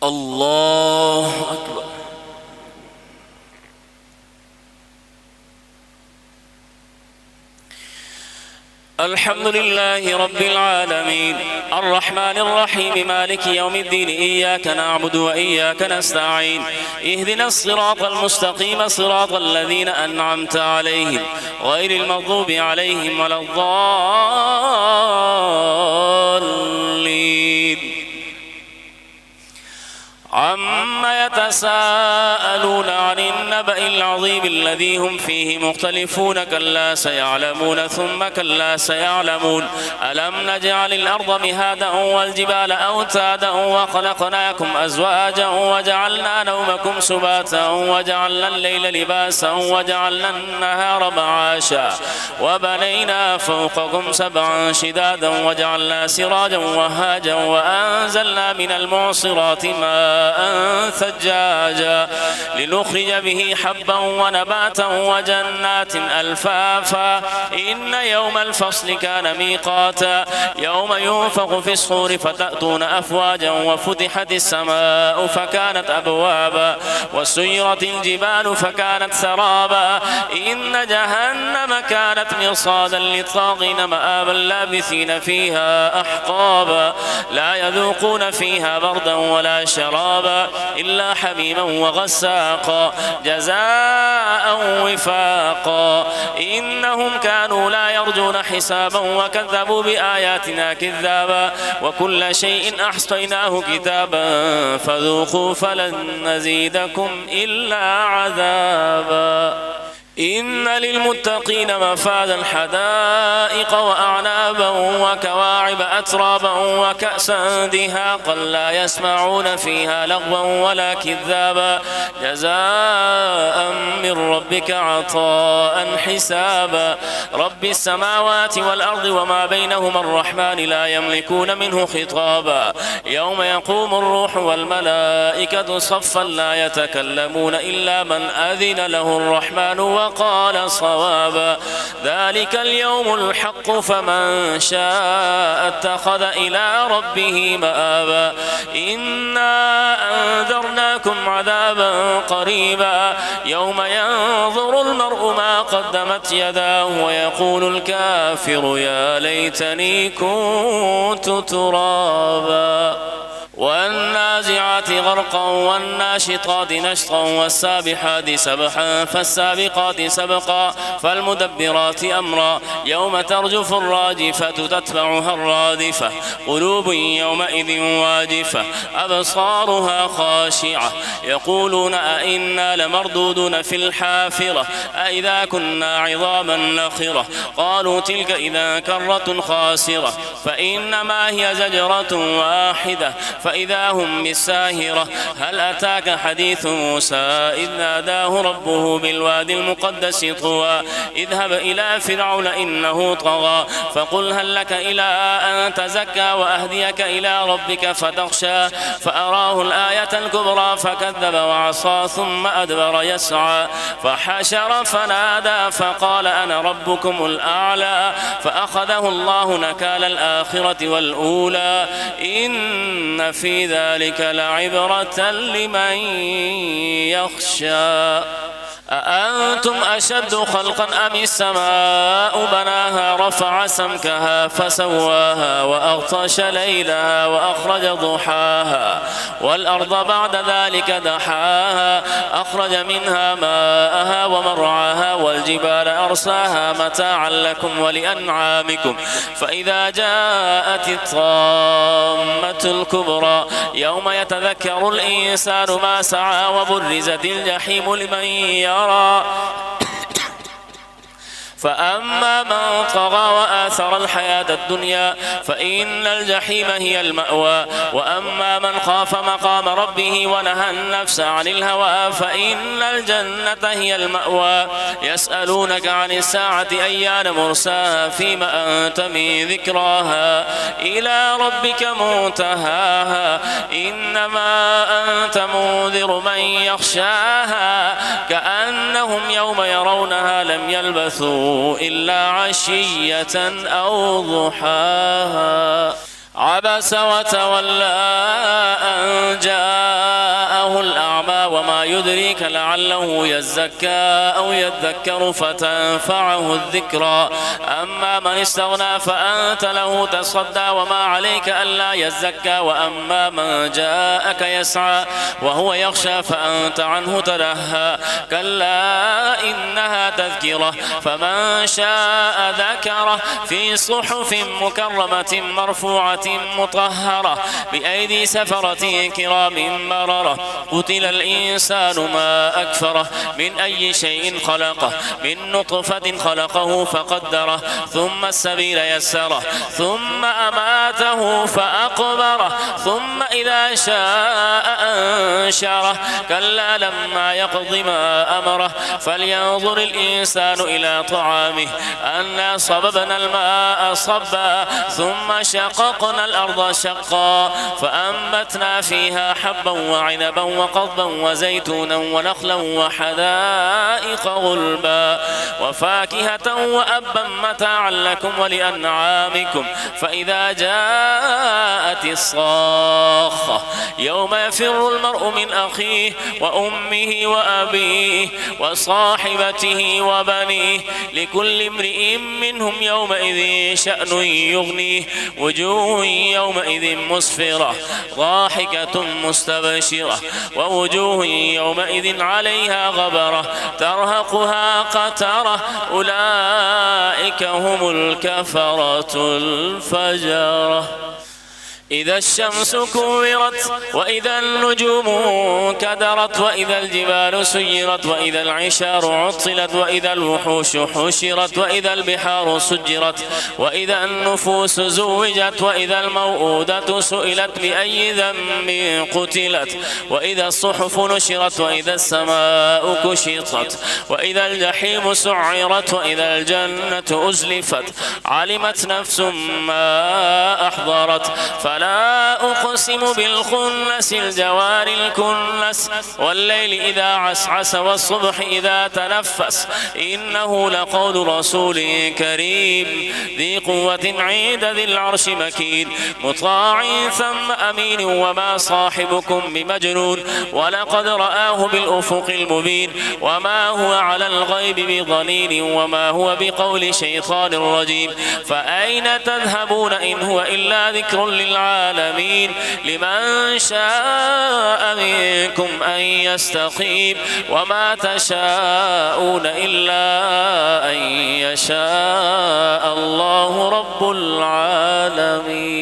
الله أكبر. الحمد لله رب العالمين الرحمن الرحيم مالك يوم الدين إياك نعبد وإياك نستعين اهدنا الصراط المستقيم صراط الذين أنعمت عليهم غير المغضوب عليهم ولا الضالين. عما يتساءلون عن النبأ العظيم الذي هم فيه مختلفون كلا سيعلمون ثم كلا سيعلمون. ألم نجعل الأرض مهادا والجبال أوتادا وخلقناكم أزواجا وجعلنا نومكم سباتا وجعلنا الليل لباسا وجعلنا النهار معاشا وبنينا فوقكم سبعا شدادا وجعلنا سراجا وهاجا وأنزلنا من المعصرات ماء ثجاجا لنخرج به حبا ونباتا وجنات ألفافا. إن يوم الفصل كان ميقاتا يوم ينفخ في الصور فتأتون أفواجا وفتحت السماء فكانت أبوابا وسيرت الجبال فكانت سرابا. إن جهنم كانت مرصادا للطاغين مآبا لابثين فيها أحقابا لا يذوقون فيها بردا ولا شرابا إلا حميما وغساقا جزاء وفاقا. إنهم كانوا لا يرجون حسابا وكذبوا بآياتنا كذابا وكل شيء أحصيناه كتابا فذوقوا فلن نزيدكم إلا عذابا. إن للمتقين مفازا حدائق وأعنابا وكواعب أترابا وكأسا دهاقا لا يسمعون فيها لغوا ولا كذابا جزاء من ربك عطاء حسابا. رب السماوات والأرض وما بينهما الرحمن لا يملكون منه خطابا. يوم يقوم الروح والملائكة صفا لا يتكلمون إلا من أذن له الرحمن وقال صوابا. ذلك اليوم الحق فمن شاء اتخذ إلى ربه مآبا. إنا أنذرناكم عذابا قريبا يوم ينظر المرء ما قدمت يداه ويقول الكافر يا ليتني كنت ترابا. والنازعات غرقا والناشطات نشطا والسابحات سبحا فالسابقات سبقا فالمدبرات أمرا يوم ترجف الراجفة تتبعها الرادفة قلوب يومئذ واجفة أبصارها خاشعة يقولون أئنا لمردودون في الحافرة أئذا كنا عظاما نخرة قالوا تلك إذا كرة خاسرة فإنما هي زجرة واحدة فإذا هم بالساهرة. هل أتاك حديث موسى إذ ناداه ربه بالوادي المقدس طوى اذهب إلى فرعون إنه طغى فقل هل لك إلى أن تزكى وأهديك إلى ربك فتخشى فأراه الآية الكبرى فكذب وعصى ثم أدبر يسعى فحشر فنادى فقال أنا ربكم الأعلى فأخذه الله نكال الآخرة والأولى. إن في ذلك لعبرة لمن يخشى. أأنتم أشد خلقا أم السماء بناها رفع سمكها فسواها وأغطش ليلها وأخرج ضحاها والأرض بعد ذلك دحاها أخرج منها ماءها ومرعاها والجبال أرساها متاعا لكم ولأنعامكم. فإذا جاءت الطامة الكبرى يوم يتذكر الإنسان ما سعى وبرزت الجحيم لمن يرى فأما من طغى وآثر الحياة الدنيا فإن الجحيم هي المأوى وأما من خاف مقام ربه ونهى النفس عن الهوى فإن الجنة هي المأوى. يسألونك عن الساعة أيان مرساها فيما أنت من ذكراها إلى ربك منتهاها إنما أنت منذر من يخشاها كأنهم يوم يرونها لم يلبثوا إلا عشية أو ضحاها. عبس وتولى أن جاء وما يدريك لعله يزكى أو يذكر فتنفعه الذكرى أما من استغنى فأنت له تصدى وما عليك ألا يزكى وأما من جاءك يسعى وهو يخشى فأنت عنه تلهى كلا إنها تذكرة فمن شاء ذكره في صحف مكرمة مرفوعة مطهرة بأيدي سفرة كرام بررة قتل الإنسان ما أكفره من أي شيء خلقه من نطفة خلقه فقدره ثم السبيل يسره ثم أماته فأقبره ثم إذا شاء أنشره كلا لما يقض ما أمره فلينظر الإنسان إلى طعامه أنا صببنا الماء صبا ثم شققنا الأرض شقا فأنبتنا فيها حبا وعنبا وقضبا وزيتونا ونخلا وحدائق غلبا وفاكهة وأبا متاعا لكم ولأنعامكم فإذا جاءت الصاخة يوم يفر المرء من أخيه وأمه وأبيه وصاحبته وبنيه لكل امرئ منهم يومئذ شأن يغنيه وجوه يومئذ مسفرة ضاحكة مستبشرة ووجوه يومئذ عليها غبرة ترهقها قترة أولئك هم الكفرة الفجرة إذا الشمس كورت وإذا النجوم كدرت وإذا الجبال سيرت وإذا العشار عطلت وإذا الوحوش حشرت وإذا البحار سجرت وإذا النفوس زوجت وإذا الموءودة سئلت بأي ذنب قتلت وإذا الصحف نشرت وإذا السماء كشطت وإذا الجحيم سعرت وإذا الجنة أزلفت علمت نفس ما أحضرت فلا أقسم بالخنس الجوار الكنس والليل إذا عسعس والصبح إذا تنفس إنه لقول رسول كريم ذي قوة عند ذي العرش مكين مطاع ثم أمين وما صاحبكم بمجنون ولقد رآه بالأفق المبين وما هو على الغيب بضنين وما هو بقول شيطان رجيم فأين تذهبون إن هو إلا ذكر للعالمين لمن شاء منكم أن يستقيم وما تشاءون إلا أن يشاء الله رب العالمين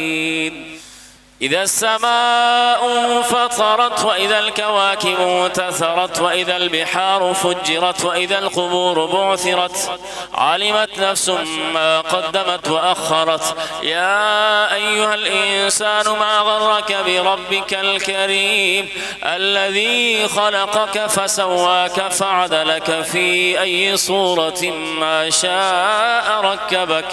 إذا السماء انفطرت وإذا الكواكب انتثرت وإذا البحار فجرت وإذا القبور بعثرت علمت نفس ما قدمت وأخرت يا أيها الإنسان ما غرك بربك الكريم الذي خلقك فسواك فعدلك في أي صورة ما شاء ركبك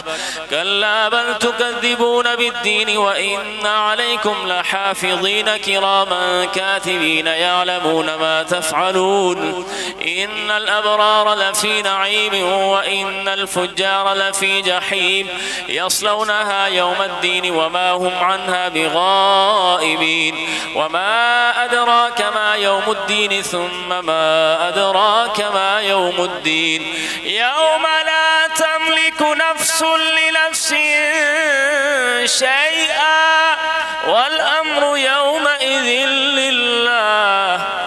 كلا بل تكذبون بالدين وإن عليكم لحافظين كراما كاتبين يعلمون ما تفعلون إن الأبرار لفي نعيم وإن الفجار لفي جحيم يصلونها يوم الدين وما هم عنها بغائبين وما أدراك ما يوم الدين ثم ما أدراك ما يوم الدين يوم لا تملك نفس لنفس شيئا والأمر يومئذ لله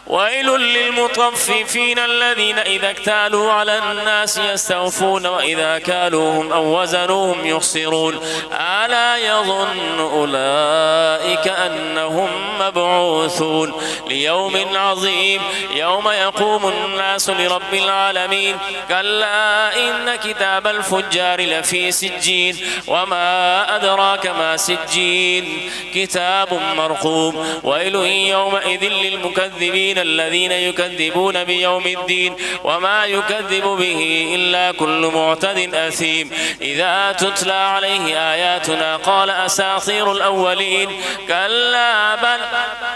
ويل للمطففين الذين إذا اكتالوا على الناس يستوفون وإذا كالوهم أو وزنوهم يخسرون ألا يظن أولئك أنهم مبعوثون ليوم عظيم يوم يقوم الناس لرب العالمين كلا إن كتاب الفجار لفي سجين وما أدراك ما سجين كتاب مرقوم ويل يومئذ للمكذبين الذين يكذبون بيوم الدين وما يكذب به إلا كل معتد أثيم إذا تتلى عليه آياتنا قال أساطير الأولين كلا بل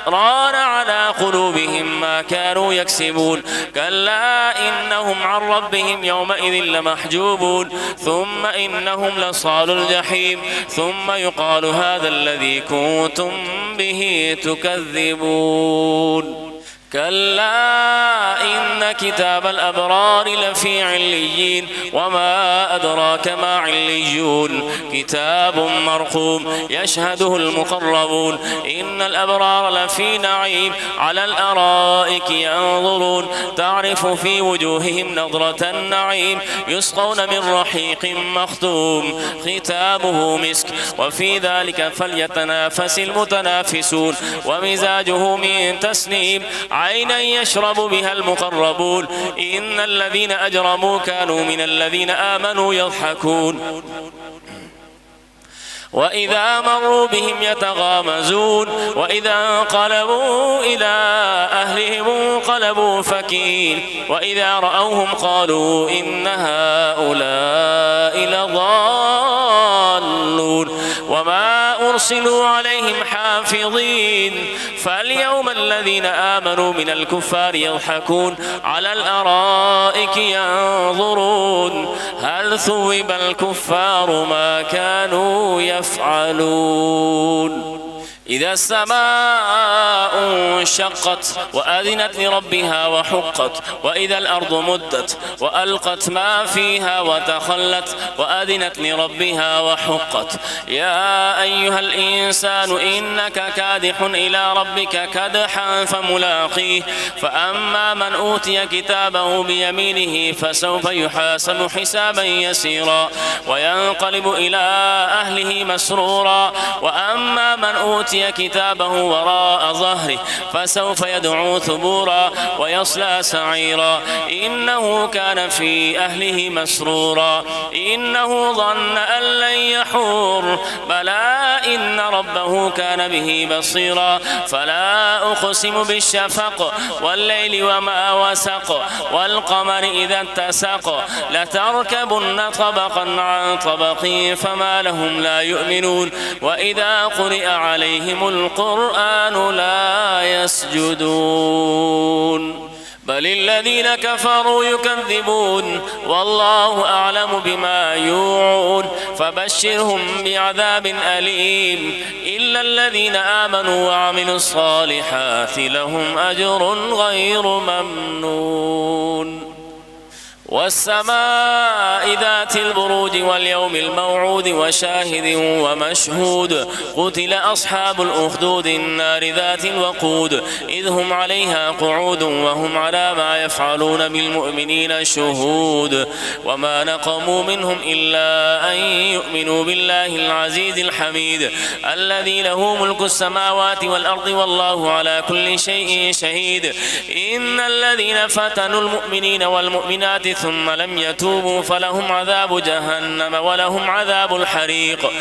ران على قلوبهم ما كانوا يكسبون كلا إنهم عن ربهم يومئذ لمحجوبون ثم إنهم لصال الجحيم ثم يقال هذا الذي كنتم به تكذبون كلا إن كتاب الأبرار لفي عليين وما أدراك ما عليون كتاب مرقوم يشهده المقربون إن الأبرار لفي نعيم على الأرائك ينظرون تعرف في وجوههم نظرة النعيم يسقون من رحيق مختوم ختامه مسك وفي ذلك فليتنافس المتنافسون ومزاجه من تسنيم عينا يشرب بها المقربون إن الذين أجرموا كانوا من الذين آمنوا يضحكون وإذا مروا بهم يتغامزون وإذا انقلبوا إلى أهلهم انقلبوا فكين وإذا رأوهم قالوا إن هؤلاء لضالون وما أرسلوا عليهم حافظين فاليوم الذين آمنوا من الكفار يضحكون على الأرائك ينظرون هل ثوب الكفار ما كانوا يفعلون إذا السماء انشقت وأذنت لربها وحقت وإذا الأرض مدت وألقت ما فيها وتخلت وأذنت لربها وحقت يا أيها الإنسان إنك كادح إلى ربك كدحا فملاقيه فأما من أوتي كتابه بيمينه فسوف يحاسب حسابا يسيرا وينقلب إلى أهله مسرورا وأما من أوتي كتابه وراء ظهره فسوف يدعو ثبورا ويصلى سعيرا إنه كان في أهله مسرورا إنه ظن أن لن يحور بلى إن ربه كان به بصيرا فلا أقسم بالشفق والليل وما وسق والقمر إذا اتسق لتركبن طبقا عن طبق فما لهم لا يؤمنون وإذا قرئ عليهم القرآن لا يسجدون بل الذين كفروا يكذبون والله أعلم بما يوعون فبشرهم بعذاب أليم إلا الذين آمنوا وعملوا الصالحات لهم أجر غير ممنون والسماء ذات البروج واليوم الموعود وشاهد ومشهود قتل أصحاب الأخدود النار ذات الوقود إذ هم عليها قعود وهم على ما يفعلون بالمؤمنين شهود وما نقموا منهم إلا أن يؤمنوا بالله العزيز الحميد الذي له ملك السماوات والأرض والله على كل شيء شهيد إن الذين فتنوا المؤمنين والمؤمنات ثم لم يتوبوا فلهم عذاب جهنم ولهم عذاب الحريق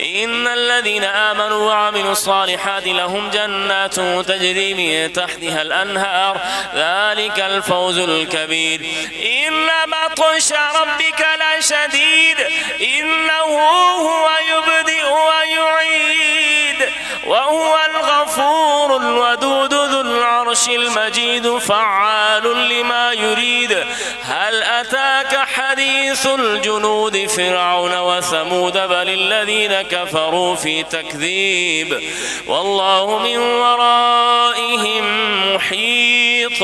إن الذين آمنوا وعملوا الصالحات لهم جنات تجري من تحتها الأنهار ذلك الفوز الكبير إن بطش ربك لشديد إنه هو يبدئ ويعيد وهو الغفور الودود ذو العرش المجيد فعال لما يريد هل أتاك حديث الجنود فرعون وثمود بل الذين كفروا في تكذيب والله من ورائهم محيط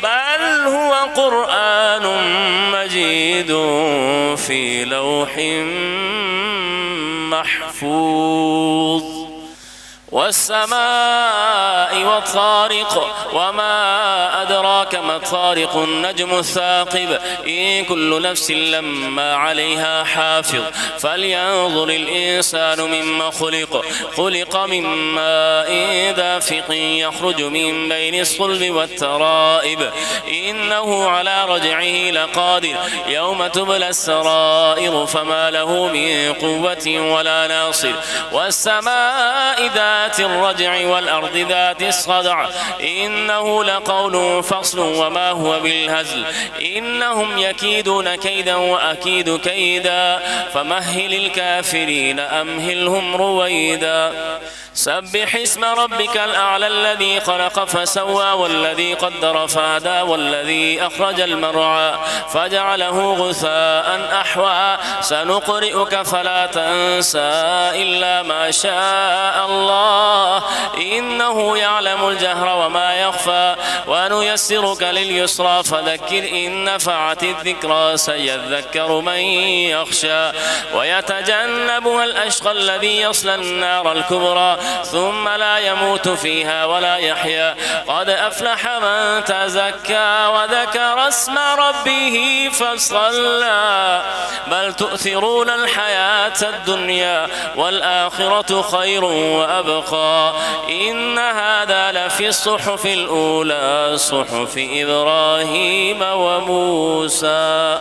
بل هو قرآن مجيد في لوح محفوظ والسماء والطارق وما أدراك ما الطارق النجم الثاقب إن كل نفس لما عليها حافظ فلينظر الإنسان مما خلق من ماء دافق يخرج من بين الصلب والترائب إنه على رجعه لقادر يوم تبلى السرائر فما له من قوة ولا ناصر والسماء ذات الرجع والأرض ذات الصدع إنه لقول فصل وما هو بالهزل إنهم يكيدون كيدا وأكيد كيدا فمهل الكافرين أمهلهم رويدا سبح اسم ربك الأعلى الذي خلق فسوى والذي قدر فهدى والذي أخرج المرعى فجعله غثاء أحوى سنقرئك فلا تنسى إلا ما شاء الله إنه يعلم الجهر وما يخفى ونيسرك لليسرى فذكر إن نفعت الذكرى سيذكر من يخشى ويتجنبها الأشقى الذي يصلى النار الكبرى ثم لا يموت فيها ولا يحيا قد أفلح من تزكى وذكر اسم ربه فصلى بل تؤثرون الحياة الدنيا والآخرة خير وأبقى إن هذا لفي الصحف الأولى صحف إبراهيم وموسى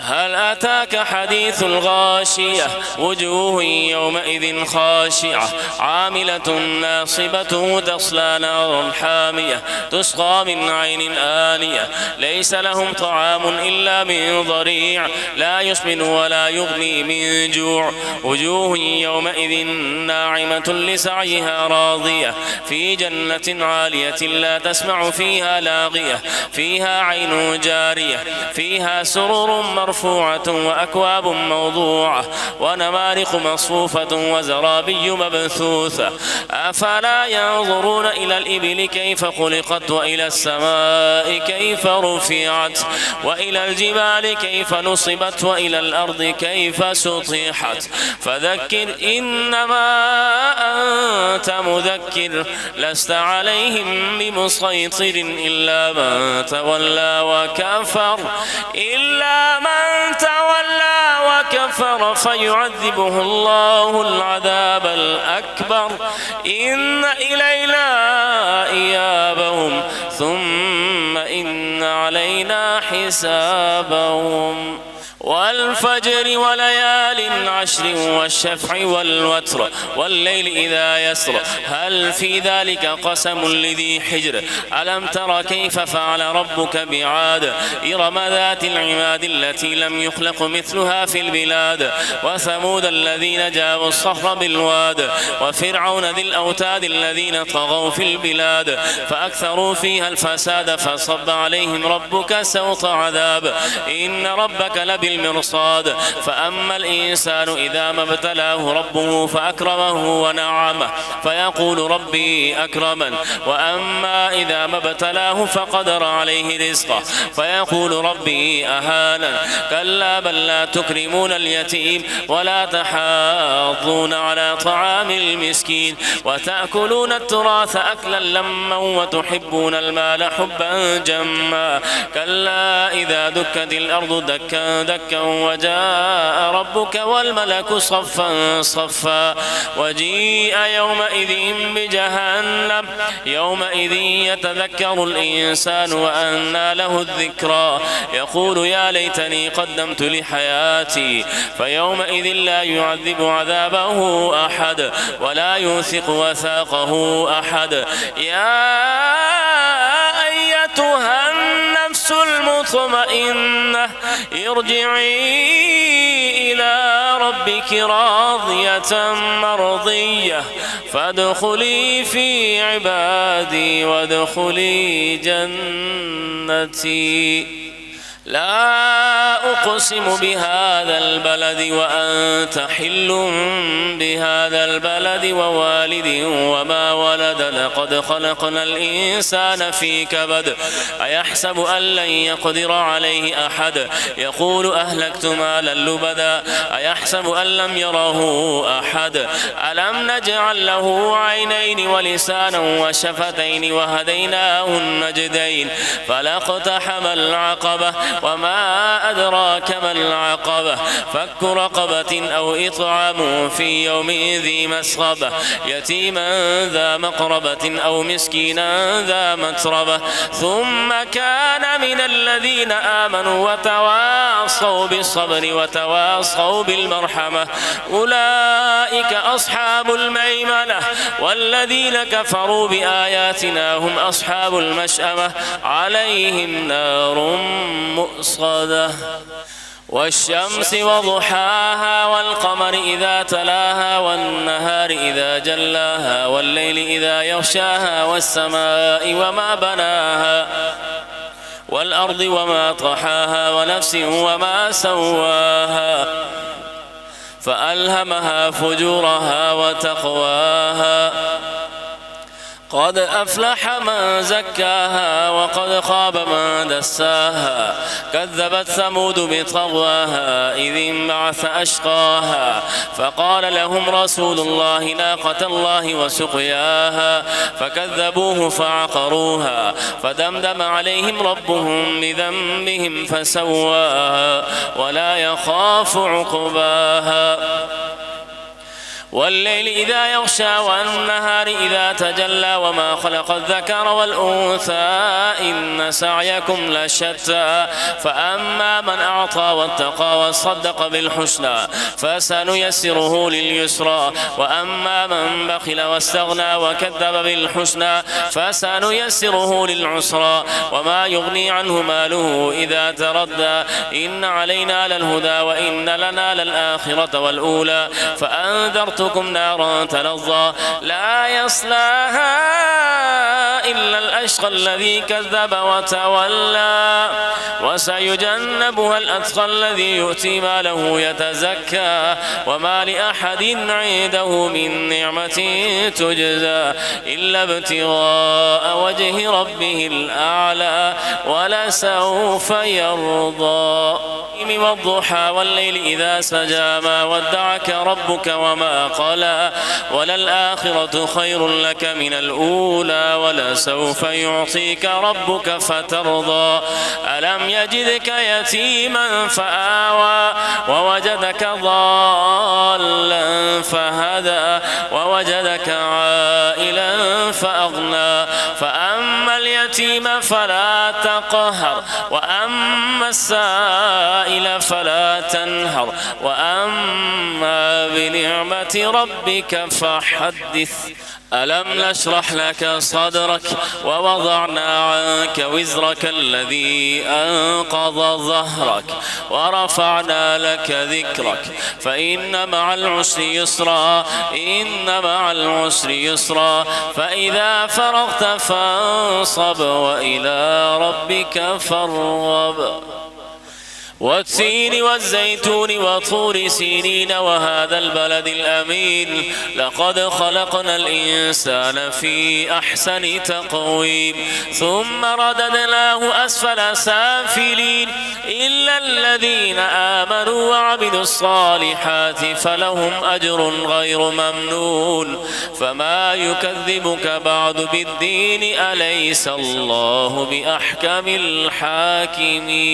هل أتاك حديث الغاشية وجوه يومئذ خاشعة عاملة ناصبة تصلى نارا حامية تسقى من عين آنية ليس لهم طعام إلا من ضريع لا يسمن ولا يغني من جوع وجوه يومئذ ناعمة لسعيها راضية في جنة عالية لا تسمع فيها لاغية فيها عين جارية فيها سرر مرفوعة وأكواب موضوعة ونمارق مصفوفة وزرابي مبثوثة أفلا ينظرون إلى الإبل كيف خلقت وإلى السماء كيف رفعت وإلى الجبال كيف نصبت وإلى الأرض كيف سطحت فذكر إنما أنت مذكر لست عليهم بمسيطر إلا من تولى وكفر فيعذبه الله العذاب الأكبر إن إلينا إيابهم ثم إن علينا حسابهم والفجر وليال عشر والشفع والوتر والليل إذا يسر هل في ذلك قسم لذي حجر ألم تر كيف فعل ربك بعاد إرم ذات العماد التي لم يخلق مثلها في البلاد وثمود الذين جابوا الصخر بالواد وفرعون ذي الأوتاد الذين طغوا في البلاد فأكثروا فيها الفساد فصب عليهم ربك سوط عذاب إن ربك لبالمرصاد فأما الإنسان إذا ما ابتلاه ربه فأكرمه ونعمه فيقول ربي أكرمن وأما إذا ما ابتلاه فقدر عليه رزقه فيقول ربي أهانن كلا بل لا تكرمون اليتيم ولا تحاضون على طعام المسكين وتأكلون التراث أكلا لما وتحبون المال حبا جما كلا إذا دكت الأرض دكا دكا وجاء ربك والملك صفا صفا وجيء يومئذ بجهنم يومئذ يتذكر الإنسان وأنى له الذكرى يقول يا ليتني قدمت لحياتي فيومئذ لا يعذب عذابه أحد ولا يوثق وثاقه أحد يا أيتها النفس المطمئنة ارجعي إلى ربك راضية مرضية فادخلي في عبادي وادخلي جنتي لا أقسم بهذا البلد وأنت حل بهذا البلد ووالد وما ولد لقد خلقنا الإنسان في كبد أيحسب أن لن يقدر عليه أحد يقول أهلكت مالا لبدا أيحسب أن لم يره أحد ألم نجعل له عينين ولسانا وشفتين وهديناه النجدين فلاقتحم العقبة وما أدراك ما العقبة فك رقبة أو إطعام في يوم ذي مسغبة يتيما ذا مقربة أو مسكينا ذا متربة ثم كان من الذين آمنوا وتواصوا بالصبر وتواصوا بالمرحمة أولئك أصحاب الميمنة والذين كفروا بآياتنا هم أصحاب المشأمة عليهم نار مؤصدة والشمس وضحاها والقمر إذا تلاها والنهار إذا جلاها والليل إذا يغشاها والسماء وما بناها والأرض وما طحاها ونفس وما سواها فألهمها فجورها وتقواها قد أفلح من زكاها وقد خاب من دساها كذبت ثمود بطغواها إذ انبعث أشقاها فقال لهم رسول الله ناقة الله وسقياها فكذبوه فعقروها فدمدم عليهم ربهم بذنبهم فسواها ولا يخاف عقباها والليل إذا يغشى والنهار إذا تجلى وما خلق الذكر والأنثى إن سعيكم لشتى فأما من أعطى واتقى وصدق بالحسنى فسنيسره لليسرى وأما من بخل واستغنى وكذب بالحسنى فسنيسره للعسرى وما يغني عنه ماله إذا تردى إن علينا للهدى وإن لنا للآخرة والأولى فأنذرتكم نارا تلظى لا يصلاها إلا الأشقى الذي كذب وتولى وسيجنبها الأتقى الذي يؤتي ماله يتزكى وما لأحد عنده من نعمة تجزى إلا ابتغاء وجه ربه الأعلى ولسوف يرضى والضحى والليل إذا سجى ما ودعك ربك وما قلى وللآخرة خير لك من الأولى ولسوف يعطيك ربك فترضى ألم يجدك يتيما فآوى ووجدك ضالا فهدى ووجدك عائلا فأغنى فأما اليتيم فلا تقهر وأما السائل فلا تنهر وأما بنعمة ربك فحدث ألم نشرح لك صدرك ووضعنا عنك وزرك الذي أنقض ظهرك ورفعنا لك ذكرك فإن مع العسر يسرا إن مع العسر يسرا فإذا فرغت فانصب وإلى ربك فارغب والتين والزيتون وطور سينين وهذا البلد الأمين لقد خلقنا الإنسان في أحسن تقويم ثم رددناه أسفل سافلين إلا الذين آمنوا وعملوا الصالحات فلهم أجر غير ممنون فما يكذبك بعد بالدين أليس الله بأحكم الحاكمين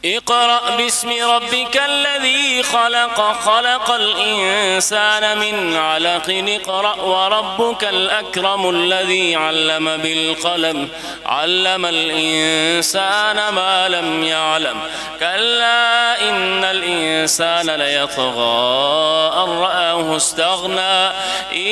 اقرأ باسم ربك الذي خلق خلق الإنسان من علق اقرأ وربك الأكرم الذي علم بالقلم علم الإنسان ما لم يعلم كلا إن الإنسان ليطغى أن رآه استغنى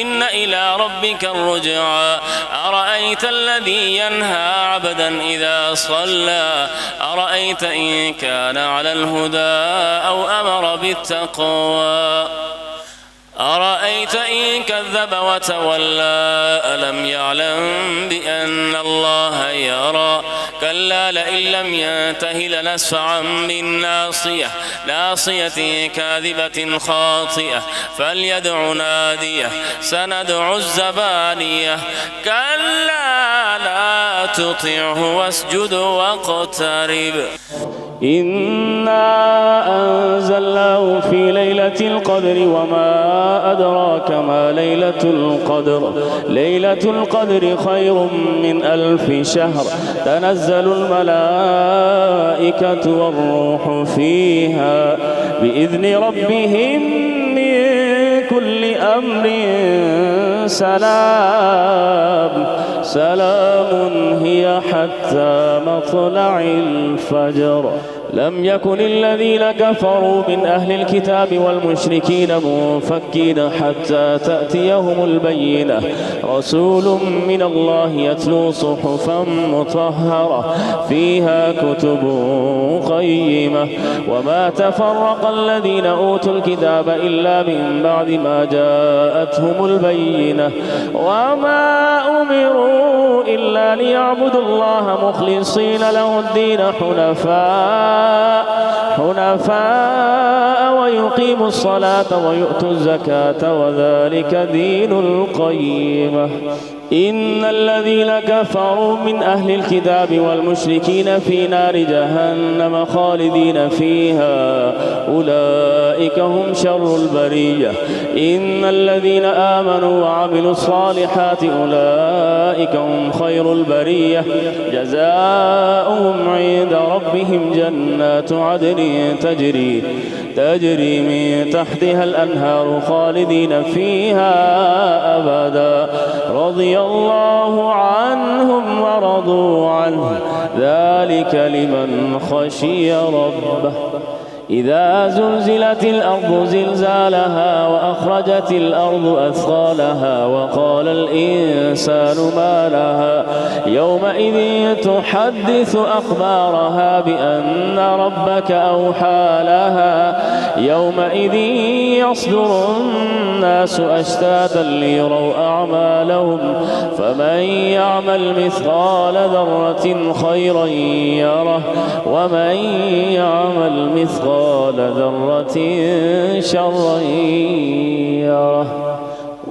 إن إلى ربك الرجعى أرأيت الذي ينهى عبدا إذا صلى أرأيت إن كان على الهدى أو أمر بالتقوى أرأيت إن كذب وتولى ألم يعلم بأن الله يرى كلا لئن لم ينته لنسفعا بالناصية ناصية كاذبة خاطئة فليدع ناديه سندع الزبانية كلا لا تطعه واسجد واقترب إنا أنزلناه في ليلة القدر وما أدراك ما ليلة القدر ليلة القدر خير من 1000 شهر تنزل الملائكة والروح فيها بإذن ربهم من كل أمر سلام هي حتى مطلع الفجر لم يكن الذين كفروا من أهل الكتاب والمشركين منفكين حتى تأتيهم البينة رسول من الله يتلو صحفا مطهرة فيها كتب قيمة وما تفرق الذين أوتوا الكتاب إلا من بعد ما جاءتهم البينة وما أمروا إلا ليعبدوا الله مخلصين له الدين حنفاء ويقيموا الصلاة ويؤتوا الزكاة وذلك دين القيمة إن الذين كفروا من أهل الكتاب والمشركين في نار جهنم خالدين فيها أولئك هم شر البرية إن الذين آمنوا وعملوا الصالحات أولئك هم خير البرية جزاؤهم عند ربهم جنات عدن تجري من تحتها الأنهار خالدين فيها أبدا رضي الله عنهم ورضوا عنه ذلك لمن خشي ربه إذا زلزلت الأرض زلزالها وأخرجت الأرض أثقالها وقال الإنسان ما لها يومئذ تحدث أخبارها بأن ربك أوحى لها يومئذ يصدر الناس أشتاتا ليروا أعمالهم فمن يعمل مثقال ذرة خيرا يره ومن يعمل مثقال ذرة شرا يره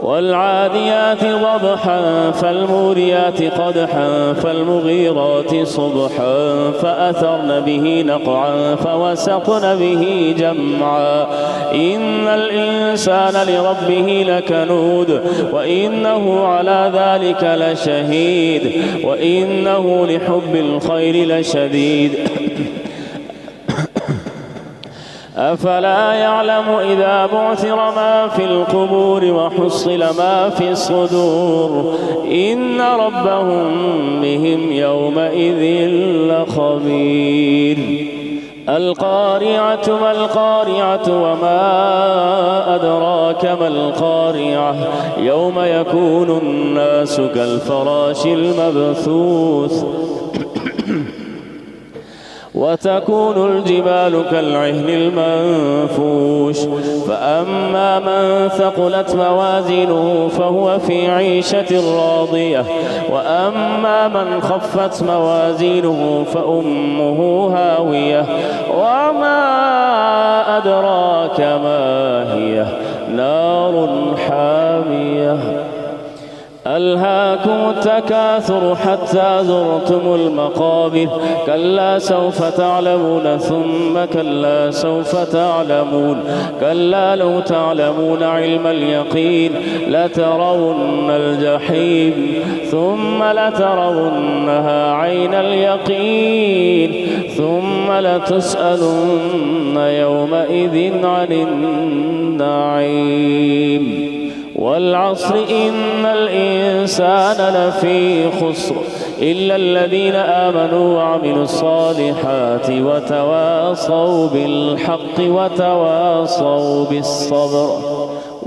والعاديات ضبحا فالموريات قدحا فالمغيرات صبحا فأثرن به نقعا فوسطن به جمعا إن الإنسان لربه لكنود وإنه على ذلك لشهيد وإنه لحب الخير لشديد أفلا يعلم إذا بعثر ما في القبور وحصل ما في الصدور إن ربهم بهم يومئذ لخبير القارعة ما القارعة وما أدراك ما القارعة يوم يكون الناس كالفراش المبثوث وتكون الجبال كالعهن المنفوش فأما من ثقلت موازينه فهو في عيشة راضية وأما من خفت موازينه فأمه هاوية وما أدراك ما هي نار حامية ألهاكم التكاثر حتى زرتم المقابر كلا سوف تعلمون ثم كلا سوف تعلمون كلا لو تعلمون علم اليقين لترون الجحيم ثم لترونها عين اليقين ثم لتسألن يومئذ عن النعيم والعصر إن الإنسان لفي خسر إلا الذين آمنوا وعملوا الصالحات وتواصوا بالحق وتواصوا بالصبر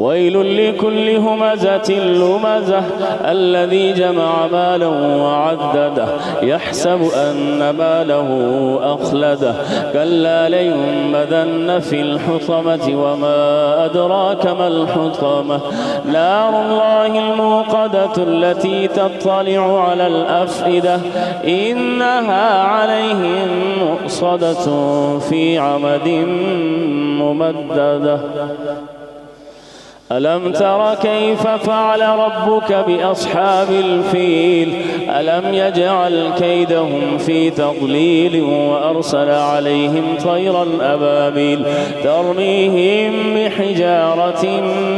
ويل لكل همزة لمزة الذي جمع مالا وعدده يحسب أن ماله أخلده كلا لينبذن في الحطمة وما أدراك ما الحطمة نار الله الموقدة التي تطلع على الأفئدة إنها عليهم مؤصدة في عمد ممددة ألم تر كيف فعل ربك بأصحاب الفيل ألم يجعل كيدهم في تضليل وأرسل عليهم طيرا أبابيل ترميهم بحجارة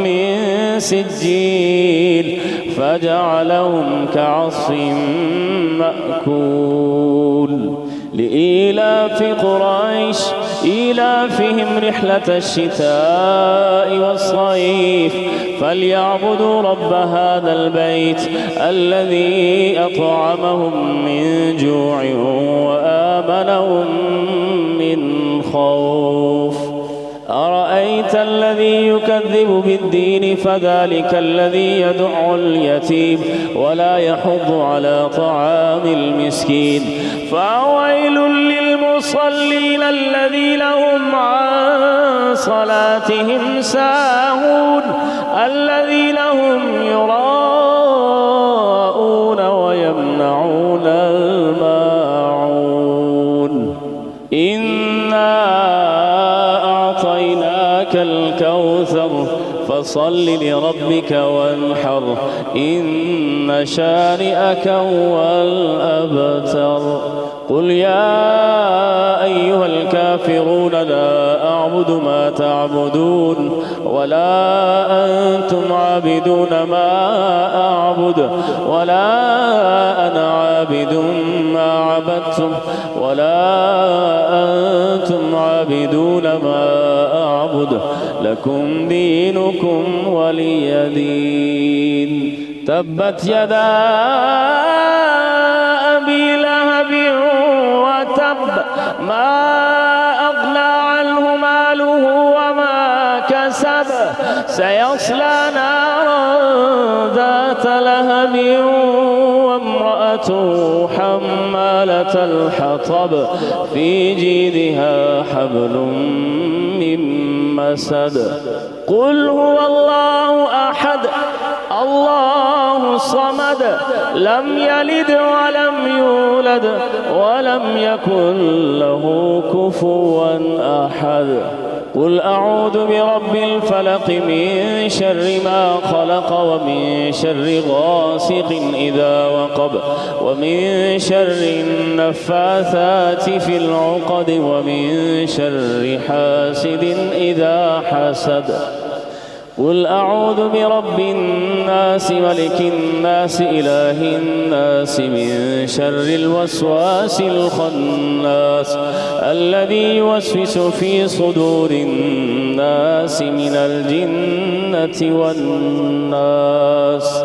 من سجيل فجعلهم كعصف مأكول لإيلاف قريش إيلافهم رحلة الشتاء والصيف فليعبدوا رب هذا البيت الذي أطعمهم من جوع وآمنهم من الخوف. أرأيت الذي يكذب بالدين فذلك الذي يدع اليتيم ولا يحض على طعام المسكين. فويل للمصلين الذين هم عن صلاتهم ساهون الذين هم يراءون ويمنعون الماعون. إنا أعطيناك الكوثر فصل لربك وانحر إن شانئك هو الأبتر. قل يا أيها الكافرون لا أعبد ما تعبدون ولا أنتم عابدون ما أعبد ولا أنا عابد ما عبدتم ولا أنتم عابدون ما أعبد لكم دينكم ولي دين. تبت يدا أبي لهب وتب ما أغنى عنه ماله وما كسب سيصلى نارا ذات لهب وامرأته حمالة الحطب في جيدها حبل من مسد. قل هو الله أحد الله الصمد لم يلد ولم يولد ولم يكن له كفوا أحد. قل أعوذ برب الفلق من شر ما خلق ومن شر غاسق إذا وقب ومن شر النفاثات في العقد ومن شر حاسد إذا حسد. قل أعوذ برب الناس ملك الناس إله الناس من شر الوسواس الخناس الذي يوسوس في صدور الناس من الجنة والناس.